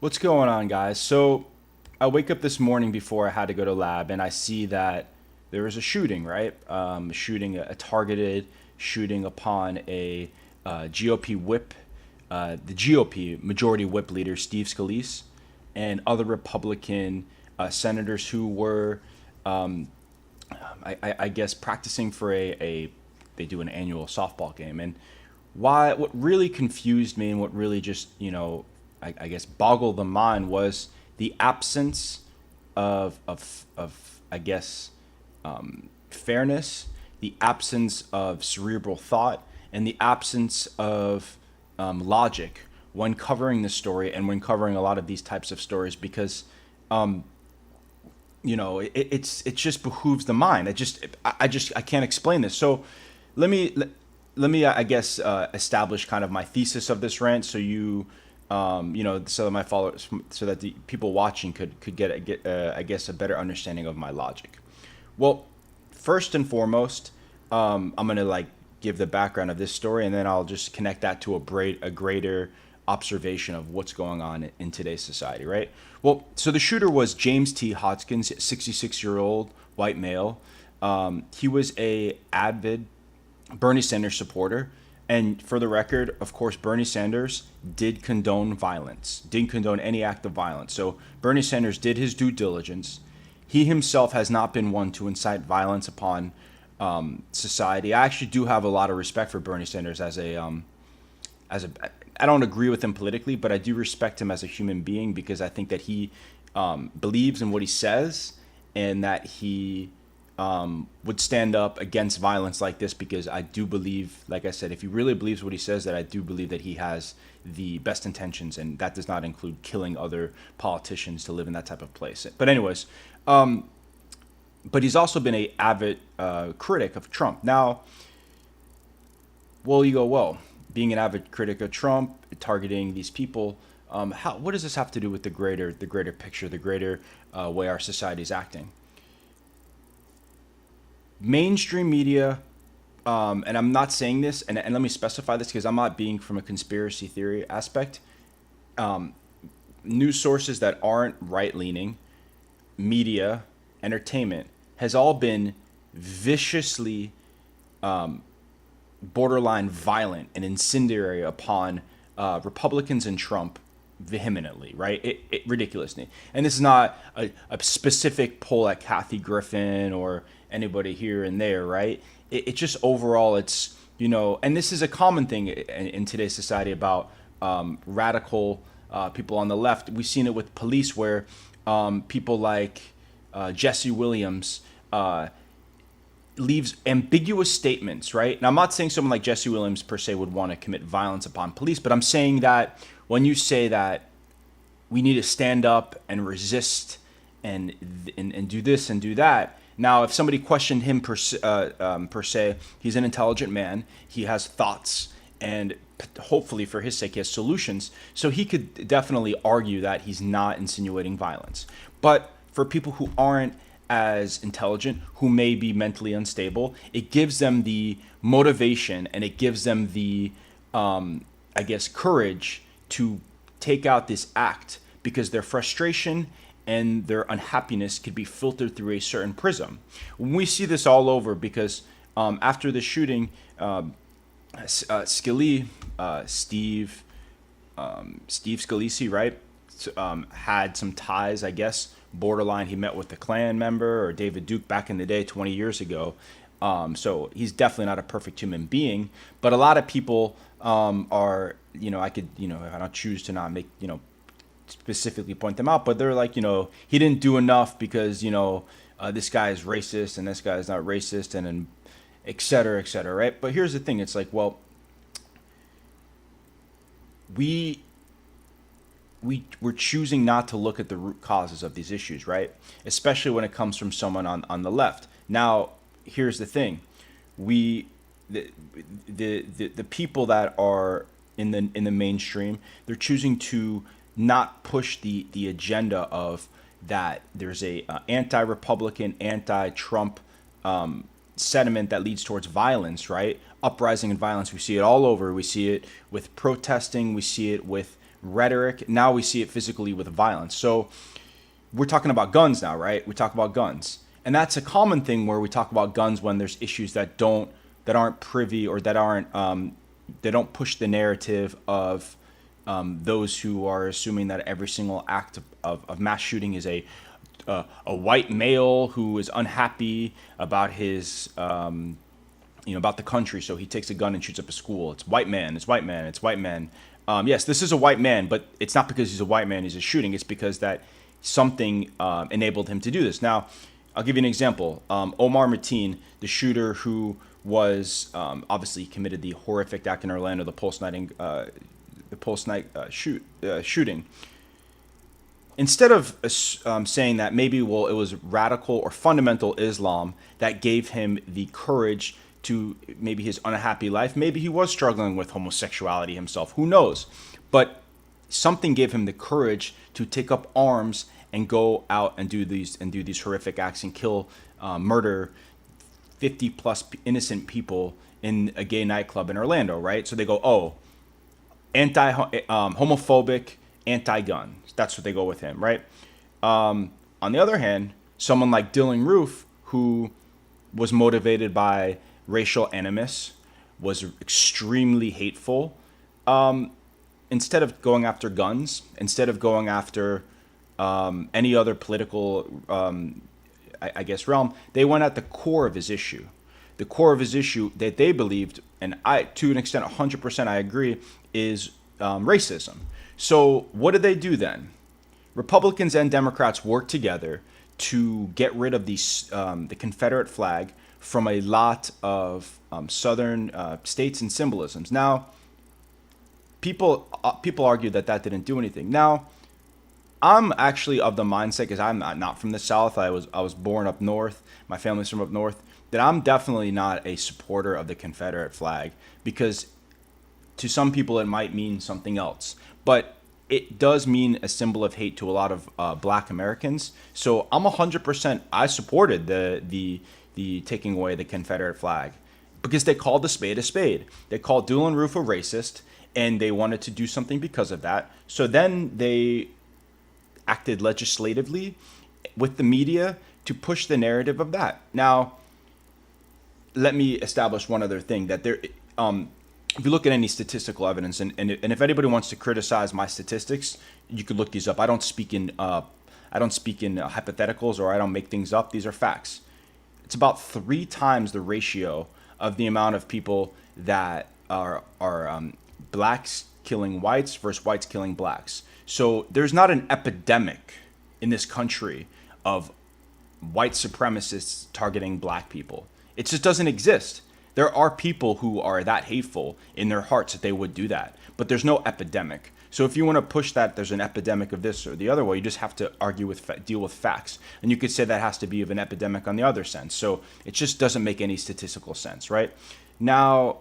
What's going on, guys? So I wake up this morning before I had to go to lab, and I see that there was a shooting, right? Shooting, a targeted shooting upon a GOP whip, the GOP majority whip leader, Steve Scalise, and other Republican senators who were, I guess, practicing for they do an annual softball game. And what really confused me and what really just, I guess, boggled the mind was the absence of I guess, fairness, the absence of cerebral thought, and the absence of logic when covering this story and when covering a lot of these types of stories because it just behooves the mind. I can't explain this. So let me let me I guess establish kind of my thesis of this rant, so so that my followers, so that the people watching could get I guess a better understanding of my logic. Well, first and foremost, I'm gonna like give the background of this story, and then I'll just connect that to a greater observation of what's going on in today's society, right? Well, so the shooter was James T. Hodgkins, 66-year-old white male. He was a avid Bernie Sanders supporter. And for the record, of course, Bernie Sanders did condone violence, didn't condone any act of violence. So Bernie Sanders did his due diligence. He himself has not been one to incite violence upon society. I actually do have a lot of respect for Bernie Sanders as a. I don't agree with him politically, but I do respect him as a human being because I think that he believes in what he says, and that he would stand up against violence like this, because I do believe, like I said, if he really believes what he says, that I do believe that he has the best intentions, and that does not include killing other politicians to live in that type of place. But anyways, but he's also been a avid critic of Trump. Now, well, you go, well, being an avid critic of Trump, targeting these people, what does this have to do with the greater picture, the greater way our society is acting? Mainstream media, and I'm not saying this, and let me specify this because I'm not being from a conspiracy theory aspect. News sources that aren't right leaning, media, entertainment, has all been viciously borderline violent and incendiary upon Republicans and Trump vehemently, right? Ridiculously. And this is not a specific poll at Kathy Griffin or anybody here and there, right? It just overall, it's, and this is a common thing in today's society about radical people on the left. We've seen it with police where people like Jesse Williams leaves ambiguous statements, right? And I'm not saying someone like Jesse Williams per se would want to commit violence upon police, but I'm saying that when you say that we need to stand up and resist and do this and do that. Now, if somebody questioned him per se, he's an intelligent man. He has thoughts, and hopefully, for his sake, he has solutions. So he could definitely argue that he's not insinuating violence. But for people who aren't as intelligent, who may be mentally unstable, it gives them the motivation, and it gives them the, I guess, courage to take out this act, because their frustration and their unhappiness could be filtered through a certain prism. We see this all over because after the shooting, Scalise, Steve Scalise, right, had some ties, I guess, borderline. He met with the Klan member or David Duke back in the day, 20 years ago. So he's definitely not a perfect human being. But a lot of people are, I could, I don't choose to not make, specifically point them out, but they're like, he didn't do enough because, this guy is racist and this guy is not racist, and et cetera, right? But here's the thing. It's like, well, we we're choosing not to look at the root causes of these issues, right? Especially when it comes from someone on the left. Now, here's the thing: we the people that are in the mainstream, they're choosing to not push the agenda of that. There's a anti-Republican, anti-Trump sentiment that leads towards violence, right? Uprising and violence. We see it all over. We see it with protesting. We see it with rhetoric. Now we see it physically with violence. So we're talking about guns now, right? We talk about guns, and that's a common thing where we talk about guns when there's issues that aren't privy, or that aren't they don't push the narrative of those who are assuming that every single act of mass shooting is a white male who is unhappy about his about the country, so he takes a gun and shoots up a school. It's white man. It's white man. It's white man. Yes, this is a white man, but it's not because he's a white man he's a shooting. It's because that something enabled him to do this. Now, I'll give you an example. Omar Mateen, the shooter who was obviously committed the horrific act in Orlando, the Pulse night shooting. Instead of saying that maybe, it was radical or fundamental Islam that gave him the courage to maybe his unhappy life. Maybe he was struggling with homosexuality himself. Who knows? But something gave him the courage to take up arms and go out and do these horrific acts and kill, murder 50 plus innocent people in a gay nightclub in Orlando, right? So they go, oh, homophobic, anti-gun. That's what they go with him, right? On the other hand, someone like Dylan Roof, who was motivated by racial animus, was extremely hateful. Instead of going after guns, instead of going after any other political, I guess, realm, they went at the core of his issue. The core of his issue that they believed, and I, to an extent, 100% I agree, is racism. So what did they do then? Republicans and Democrats worked together to get rid of the Confederate flag from a lot of southern states and symbolisms. Now, people argue that didn't do anything. Now, I'm actually of the mindset, because I'm not from the South. I was born up north. My family's from up north. That I'm definitely not a supporter of the Confederate flag, because to some people it might mean something else, but it does mean a symbol of hate to a lot of Black Americans. So I'm 100%. I supported the taking away the Confederate flag, because they called a spade a spade. They called Dylan Roof a racist, and they wanted to do something because of that. So then they acted legislatively with the media to push the narrative of that. Now, let me establish one other thing, that there, if you look at any statistical evidence, and if anybody wants to criticize my statistics, you could look these up. I don't speak in hypotheticals, or I don't make things up. These are facts. It's about 3 times the ratio of the amount of people that are blacks killing whites versus whites killing blacks. So there's not an epidemic in this country of white supremacists targeting black people. It just doesn't exist. There are people who are that hateful in their hearts that they would do that, but there's no epidemic. So if you want to push that there's an epidemic of this or the other way, you just have to deal with facts. And you could say that has to be of an epidemic on the other sense. So it just doesn't make any statistical sense, right? Now,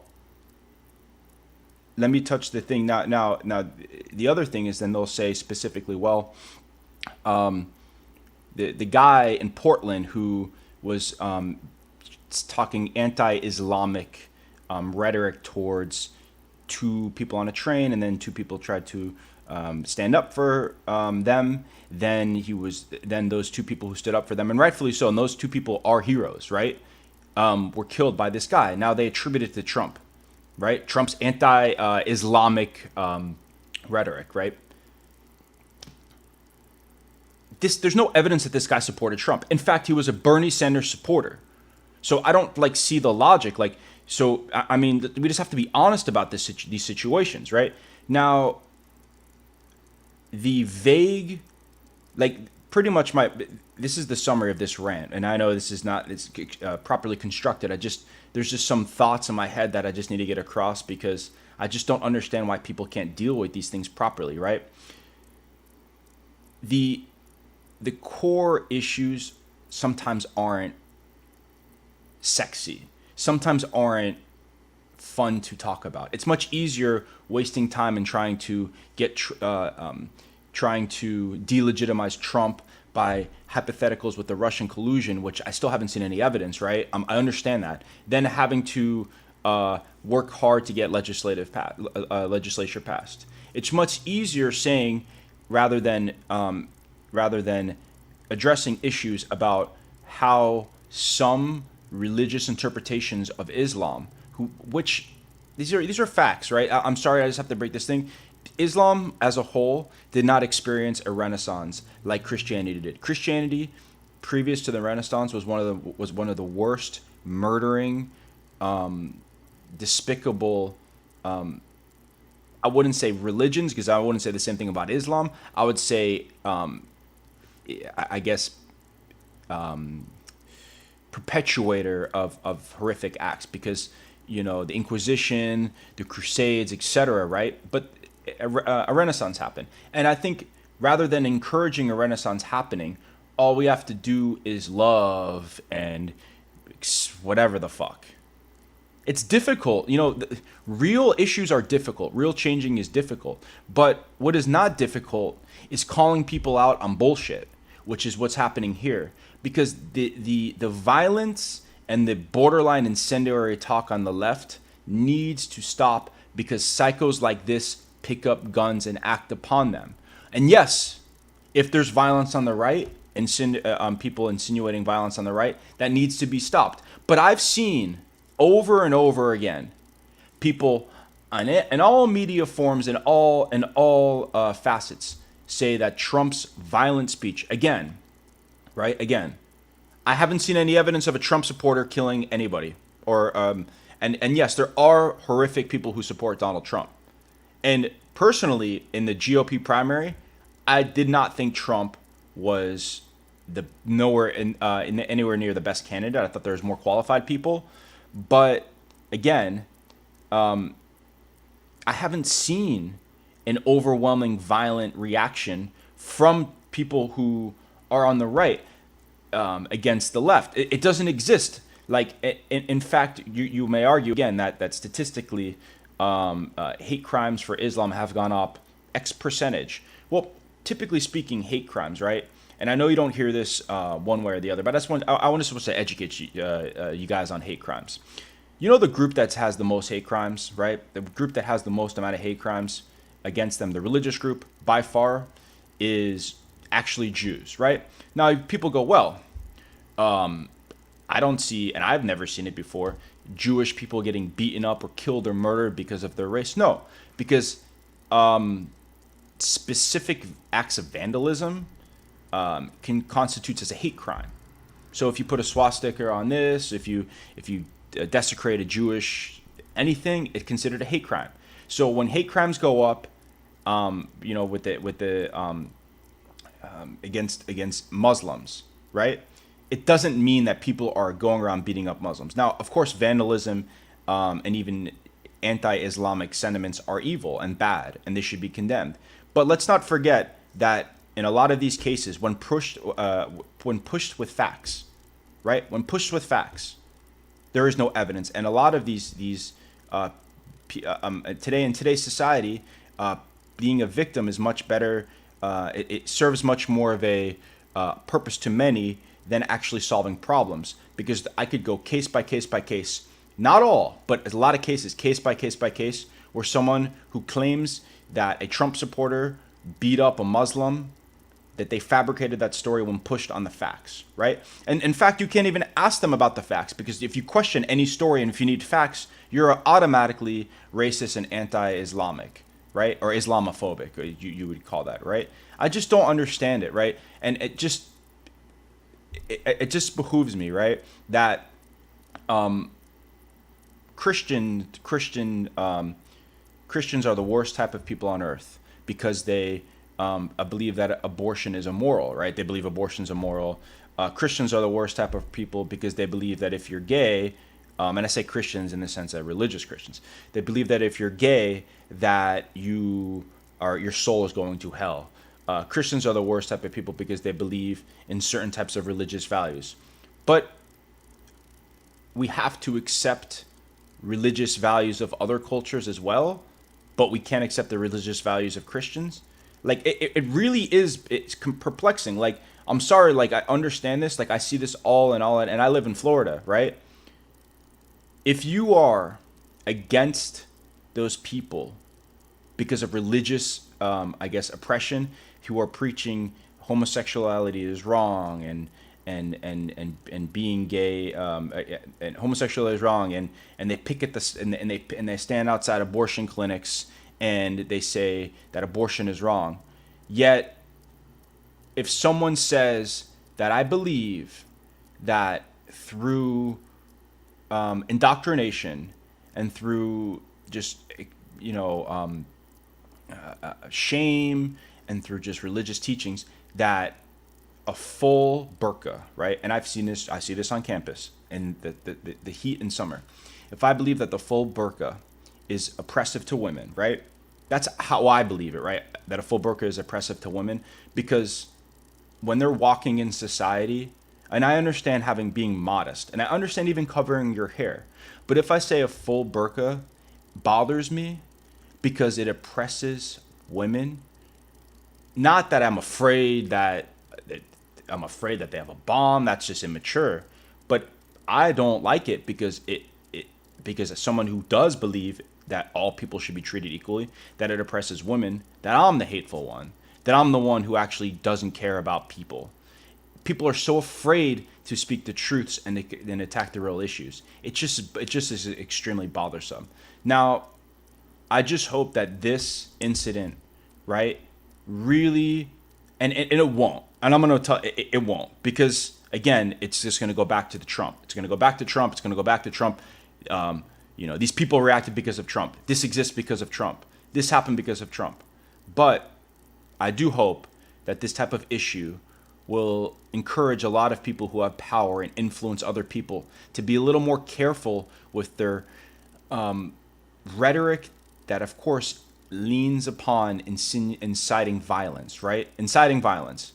let me touch the thing. Now, the other thing is, then they'll say specifically, well, the guy in Portland who was talking anti-Islamic rhetoric towards 2 people on a train, and then 2 people tried to stand up for them. Then those 2 people who stood up for them, and rightfully so, and those 2 people are heroes, right? Were killed by this guy. Now they attribute it to Trump, right? Trump's anti-Islamic rhetoric, right? There's no evidence that this guy supported Trump. In fact, he was a Bernie Sanders supporter. So I don't see the logic. So I mean, we just have to be honest about these situations, right? Now, the vague, pretty much this is the summary of this rant, and I know this is not properly constructed. There's just some thoughts in my head that I just need to get across, because I just don't understand why people can't deal with these things properly, right? The core issues sometimes aren't sexy, sometimes aren't fun to talk about. It's much easier wasting time and trying to delegitimize Trump by hypotheticals with the Russian collusion, which I still haven't seen any evidence, right? I understand that. Then having to work hard to get legislature passed. It's much easier saying rather than rather than addressing issues about how some religious interpretations of Islam, which these are facts, right? I'm sorry, I just have to break this thing. Islam as a whole did not experience a renaissance like Christianity did. Christianity, previous to the Renaissance, was one of the worst murdering, despicable. I wouldn't say religions, because I wouldn't say the same thing about Islam. I would say, I guess, perpetuator of horrific acts, because the Inquisition, the Crusades, etc. Right, but a Renaissance happened, and I think rather than encouraging a Renaissance happening, all we have to do is love and whatever the fuck. It's difficult, real issues are difficult. Real changing is difficult, but what is not difficult is calling people out on bullshit, which is what's happening here. Because the violence and the borderline incendiary talk on the left needs to stop, because psychos like this pick up guns and act upon them. And yes, if there's violence on the right, people insinuating violence on the right, that needs to be stopped. But I've seen over and over again people on it in all media forms and all facets say that Trump's violent speech, again, right? Again, I haven't seen any evidence of a Trump supporter killing anybody. And yes, there are horrific people who support Donald Trump. And personally, in the GOP primary, I did not think Trump was anywhere near the best candidate. I thought there was more qualified people. But again, I haven't seen an overwhelming violent reaction from people who are on the right against the left. It doesn't exist. Like, in fact, you may argue again that statistically, hate crimes for Islam have gone up X percentage. Well, typically speaking, hate crimes, right? And I know you don't hear this one way or the other, but I want to educate you guys on hate crimes. The group that has the most hate crimes, right? The group that has the most amount of hate crimes against them, the religious group, by far, is actually Jews, right? Now, people go, well, I don't see, and I've never seen it before, Jewish people getting beaten up or killed or murdered because of their race. No, because specific acts of vandalism can constitute as a hate crime. So if you put a swastika on this, if you desecrate a Jewish anything, it's considered a hate crime. So when hate crimes go up, against Muslims, right? It doesn't mean that people are going around beating up Muslims. Now, of course, vandalism and even anti-Islamic sentiments are evil and bad, and they should be condemned. But let's not forget that in a lot of these cases, when pushed with facts, right? When pushed with facts, there is no evidence, and a lot of these today in today's society, being a victim is much better. It serves much more of a purpose to many than actually solving problems, because I could go case by case by case, not all, but a lot of cases, case by case, where someone who claims that a Trump supporter beat up a Muslim, that they fabricated that story when pushed on the facts, right? And in fact, you can't even ask them about the facts, because if you question any story and if you need facts, you're automatically racist and anti-Islamic, right? Or Islamophobic, or you would call that, right? I just don't understand it, right? And it just behooves me, right, that Christians are the worst type of people on earth, because they believe that abortion is immoral, right? They believe abortion is immoral. Christians are the worst type of people because they believe that if you're gay, and I say Christians in the sense that religious Christians, they believe that if you're gay, that your soul is going to hell. Christians are the worst type of people because they believe in certain types of religious values. But we have to accept religious values of other cultures as well, but we can't accept the religious values of Christians. Like, it really is, it's perplexing. Like, I'm sorry, like, I understand this, like, I see this and I live in Florida, right? If you are against those people because of religious, I guess, oppression, who are preaching homosexuality is wrong and being gay and homosexuality is wrong, and they picket this and they stand outside abortion clinics and they say that abortion is wrong. Yet, if someone says that I believe that through indoctrination and through just you know shame and through just religious teachings that a full burqa, right? And I see this on campus in the heat in summer. If I believe that the full burqa is oppressive to women, right? That's how I believe it, right? That a full burqa is oppressive to women because when they're walking in society, and I understand being modest, and I understand even covering your hair, but if I say a full burqa bothers me because it oppresses women, not that I'm afraid that they have a bomb. That's just immature. But I don't like it because because as someone who does believe that all people should be treated equally, that it oppresses women, that I'm the hateful one, that I'm the one who actually doesn't care about people. People are so afraid to speak the truths and attack the real issues. It just is extremely bothersome. Now, I just hope that this incident, right, really, and it won't. And I'm going to tell it won't, because again, it's just going to go back to the Trump. It's going to go back to Trump. It's going to go back to Trump. These people reacted because of Trump. This exists because of Trump. This happened because of Trump. But I do hope that this type of issue will encourage a lot of people who have power and influence other people to be a little more careful with their rhetoric that, of course, leans upon inciting violence, right? Inciting violence.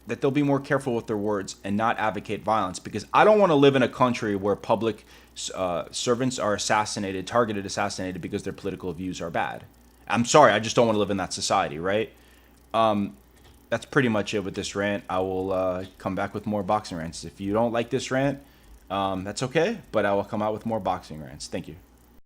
That they'll be more careful with their words and not advocate violence, because I don't want to live in a country where public servants are targeted assassinated because their political views are bad. I'm sorry, I just don't want to live in that society, right? That's pretty much it with this rant. I will come back with more boxing rants. If you don't like this rant, that's okay, but I will come out with more boxing rants. Thank you.